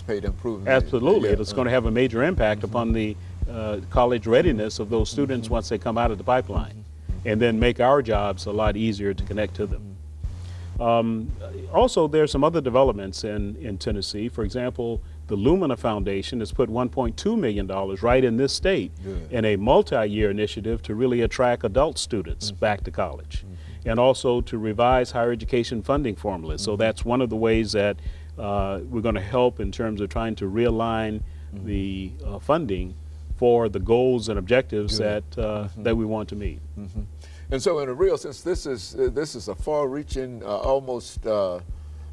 anticipate improving? Absolutely. It's going to have a major impact upon the college readiness of those students once they come out of the pipeline, and then make our jobs a lot easier to connect to them. Also, there's some other developments in Tennessee. For example, the Lumina Foundation has put $1.2 million right in this state in a multi-year initiative to really attract adult students back to college, and also to revise higher education funding formulas. So that's one of the ways that we're going to help in terms of trying to realign the funding for the goals and objectives that we want to meet. And so, in a real sense, this is a far-reaching, almost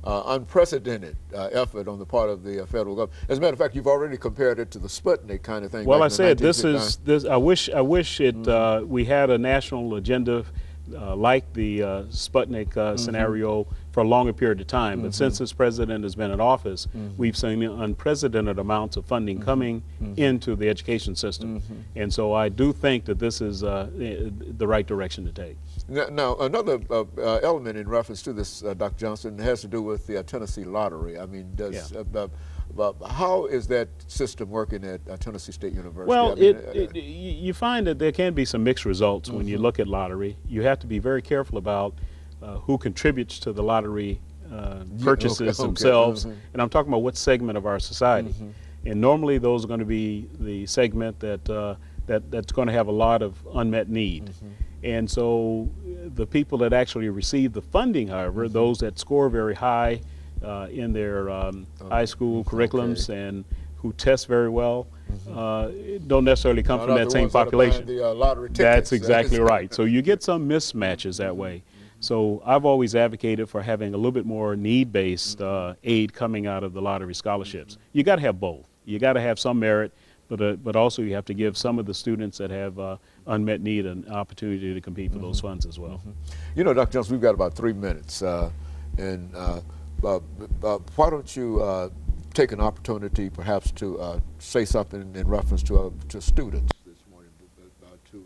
unprecedented effort on the part of the federal government. As a matter of fact, you've already compared it to the Sputnik kind of thing. Well, I said this. I wish it. We had a national agenda like the Sputnik scenario for a longer period of time. But since this president has been in office, we've seen unprecedented amounts of funding coming into the education system. And so I do think that this is the right direction to take. Now another element in reference to this, Dr. Johnson, has to do with the Tennessee lottery. I mean, how is that system working at Tennessee State University? Well, you find that there can be some mixed results when you look at lottery. You have to be very careful about who contributes to the lottery purchases themselves, and I'm talking about what segment of our society. And normally those are going to be the segment that's going to have a lot of unmet need. And so the people that actually receive the funding, however, those that score very high in their high school curriculums and who test very well, don't necessarily come from that same population. That's exactly right. So you get some mismatches that way. So I've always advocated for having a little bit more need-based aid coming out of the lottery scholarships. You got to have both. You got to have some merit, but also you have to give some of the students that have unmet need an opportunity to compete for those funds as well. You know, Dr. Johnson, we've got about 3 minutes, and why don't you take an opportunity perhaps to say something in reference to students this morning, to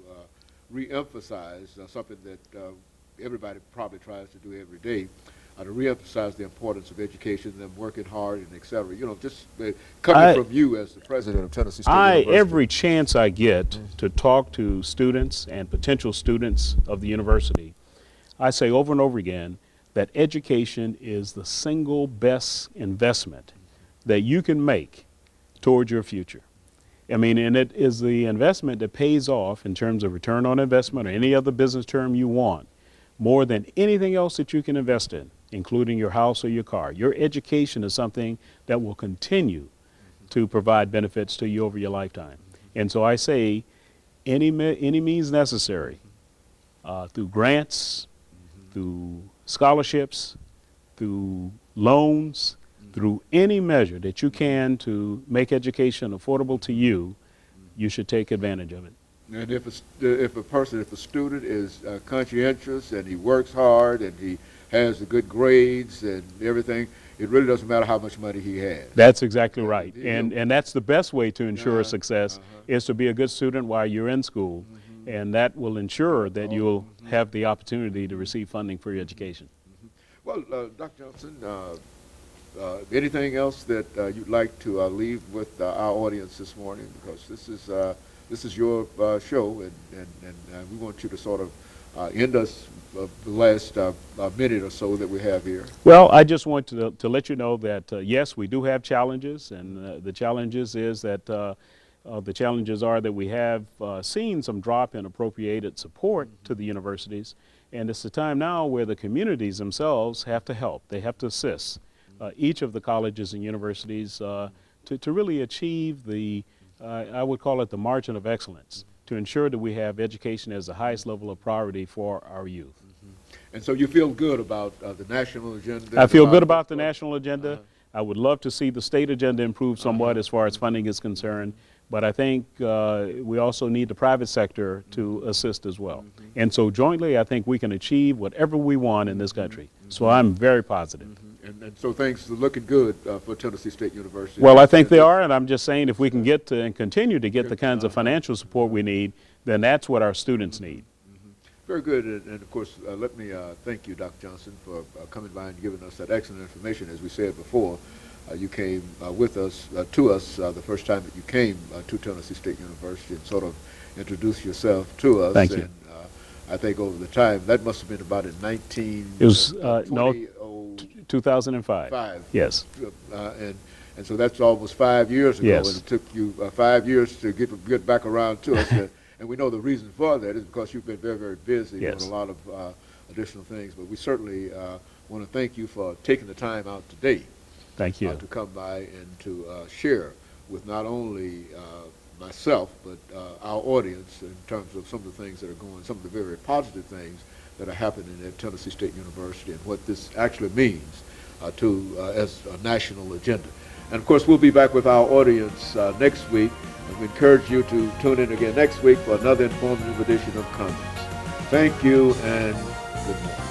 re-emphasize something that everybody probably tries to do every day, to re-emphasize the importance of education, them working hard and et cetera. You know, just coming from you as the president of Tennessee State University. Every chance I get to talk to students and potential students of the university, I say over and over again that education is the single best investment that you can make towards your future. I mean, and it is the investment that pays off in terms of return on investment or any other business term you want, more than anything else that you can invest in, including your house or your car. Your education is something that will continue to provide benefits to you over your lifetime. And so I say any means necessary, through grants, through scholarships, through loans, through any measure that you can to make education affordable to you, you should take advantage of it. And if a student is conscientious and he works hard and he has the good grades and everything, it really doesn't matter how much money he has. That's exactly right. And that's the best way to ensure success, is to be a good student while you're in school. And that will ensure that you'll have the opportunity to receive funding for your education. Well, Dr. Johnson, anything else that you'd like to leave with our audience this morning? Because this is your show, and we want you to sort of end us the last minute or so that we have here. Well, I just want to let you know that yes, we do have challenges, and the challenges is that the challenges are that we have seen some drop in appropriated support to the universities, and it's the time now where the communities themselves have to help. They have to assist each of the colleges and universities to really achieve the I would call it the margin of excellence, to ensure that we have education as the highest level of priority for our youth. And so you feel good about the national agenda? I feel good about the national agenda. I would love to see the state agenda improve somewhat as far as funding is concerned, but I think we also need the private sector to assist as well. And so jointly, I think we can achieve whatever we want in this country. So I'm very positive. And so things are looking good for Tennessee State University. Well, I think they are, and I'm just saying if we can get to and continue to get the kinds of financial support we need, then that's what our students need. Very good, and of course, let me thank you, Dr. Johnson, for coming by and giving us that excellent information. As we said before, you came with us, to us, the first time that you came to Tennessee State University and sort of introduced yourself to us. Thank you. And I think over the time, that must have been about in 19... It was, no, 2005. Yes. And so that's almost 5 years ago. Yes. And it took you 5 years to get back around to us. And we know the reason for that is because you've been very, very busy Yes. doing a lot of additional things. But we certainly want to thank you for taking the time out today. Thank you. To come by and to share with not only myself, but our audience in terms of some of the things that are going, some of the very positive things that are happening at Tennessee State University and what this actually means as a national agenda. And of course, we'll be back with our audience next week, and we encourage you to tune in again next week for another informative edition of Comments. Thank you and good morning.